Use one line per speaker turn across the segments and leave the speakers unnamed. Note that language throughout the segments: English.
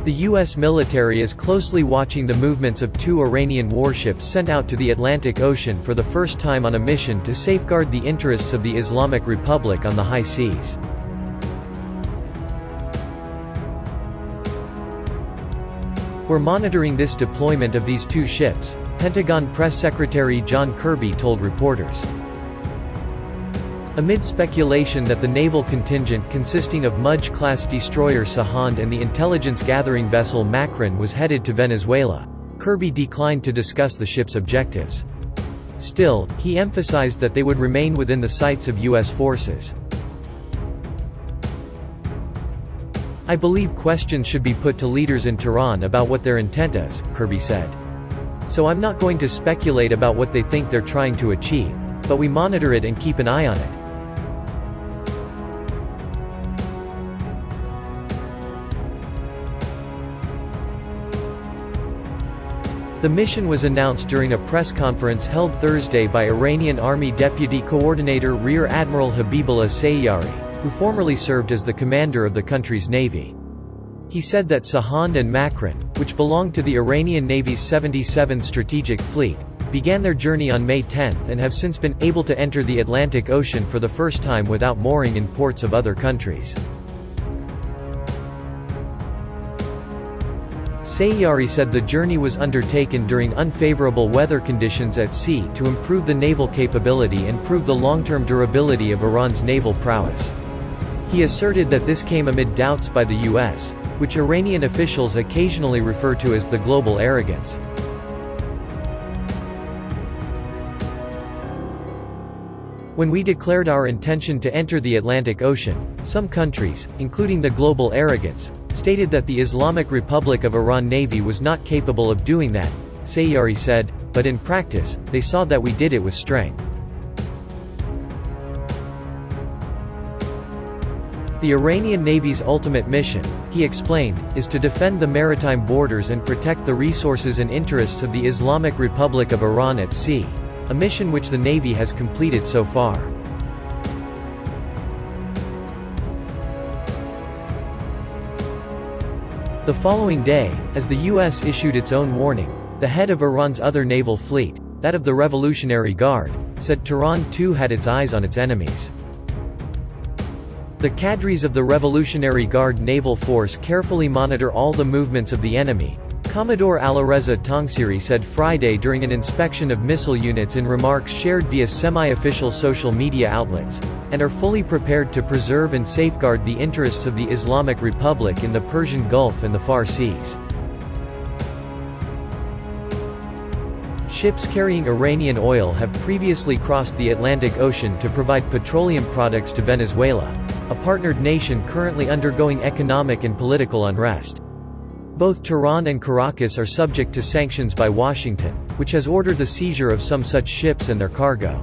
The U.S. military is closely watching the movements of 2 Iranian warships sent out to the Atlantic Ocean for the first time on a mission to safeguard the interests of the Islamic Republic on the high seas. "We're monitoring this deployment of these 2 ships," Pentagon Press Secretary John Kirby told reporters. Amid speculation that the naval contingent consisting of Mudge-class destroyer Sahand and the intelligence-gathering vessel Makran was headed to Venezuela, Kirby declined to discuss the ship's objectives. Still, he emphasized that they would remain within the sights of U.S. forces. "I believe questions should be put to leaders in Tehran about what their intent is," Kirby said. "So I'm not going to speculate about what they think they're trying to achieve, but we monitor it and keep an eye on it." The mission was announced during a press conference held Thursday by Iranian Army Deputy Coordinator Rear Admiral Habibullah Sayyari, who formerly served as the commander of the country's navy. He said that Sahand and Makran, which belong to the Iranian Navy's 77th Strategic Fleet, began their journey on May 10 and have since been able to enter the Atlantic Ocean for the first time without mooring in ports of other countries. Sayyari said the journey was undertaken during unfavorable weather conditions at sea to improve the naval capability and prove the long-term durability of Iran's naval prowess. He asserted that this came amid doubts by the U.S., which Iranian officials occasionally refer to as the global arrogance. "When we declared our intention to enter the Atlantic Ocean, some countries, including the global arrogance, stated that the Islamic Republic of Iran Navy was not capable of doing that," Sayyari said, "but in practice, they saw that we did it with strength." The Iranian Navy's ultimate mission, he explained, is to defend the maritime borders and protect the resources and interests of the Islamic Republic of Iran at sea, a mission which the Navy has completed so far. The following day, as the U.S. issued its own warning, the head of Iran's other naval fleet, that of the Revolutionary Guard, said Tehran too had its eyes on its enemies. "The cadres of the Revolutionary Guard naval force carefully monitor all the movements of the enemy," Commodore Alireza Tangsiri said Friday during an inspection of missile units in remarks shared via semi-official social media outlets, and are fully prepared to preserve and safeguard the interests of the Islamic Republic in the Persian Gulf and the Far Seas. Ships carrying Iranian oil have previously crossed the Atlantic Ocean to provide petroleum products to Venezuela, a partnered nation currently undergoing economic and political unrest. Both Tehran and Caracas are subject to sanctions by Washington, which has ordered the seizure of some such ships and their cargo.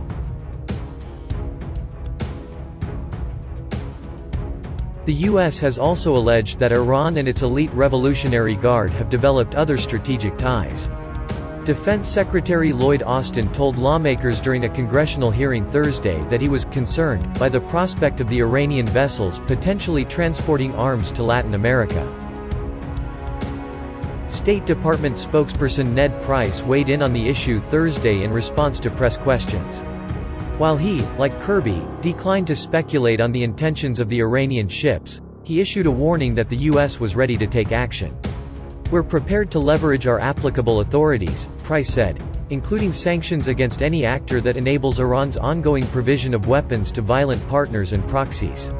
The U.S. has also alleged that Iran and its elite Revolutionary Guard have developed other strategic ties. Defense Secretary Lloyd Austin told lawmakers during a congressional hearing Thursday that he was concerned by the prospect of the Iranian vessels potentially transporting arms to Latin America. State Department spokesperson Ned Price weighed in on the issue Thursday in response to press questions. While he, like Kirby, declined to speculate on the intentions of the Iranian ships, he issued a warning that the U.S. was ready to take action. "We're prepared to leverage our applicable authorities," Price said, "including sanctions against any actor that enables Iran's ongoing provision of weapons to violent partners and proxies."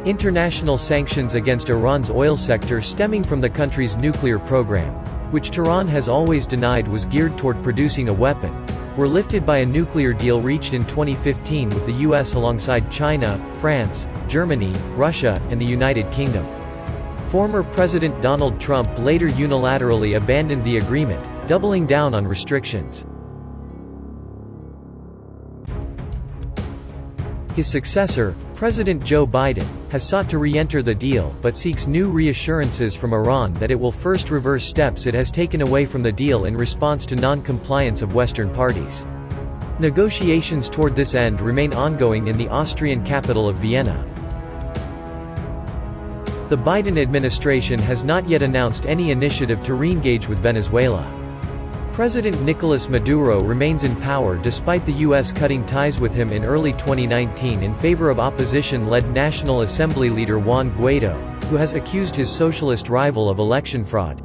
International sanctions against Iran's oil sector stemming from the country's nuclear program, which Tehran has always denied was geared toward producing a weapon, were lifted by a nuclear deal reached in 2015 with the U.S. alongside China, France, Germany, Russia, and the United Kingdom. Former President Donald Trump later unilaterally abandoned the agreement, doubling down on restrictions. His successor, President Joe Biden, has sought to re-enter the deal but seeks new reassurances from Iran that it will first reverse steps it has taken away from the deal in response to non-compliance of Western parties. Negotiations toward this end remain ongoing in the Austrian capital of Vienna. The Biden administration has not yet announced any initiative to re-engage with Venezuela. President Nicolas Maduro remains in power despite the U.S. cutting ties with him in early 2019 in favor of opposition-led National Assembly leader Juan Guaido, who has accused his socialist rival of election fraud.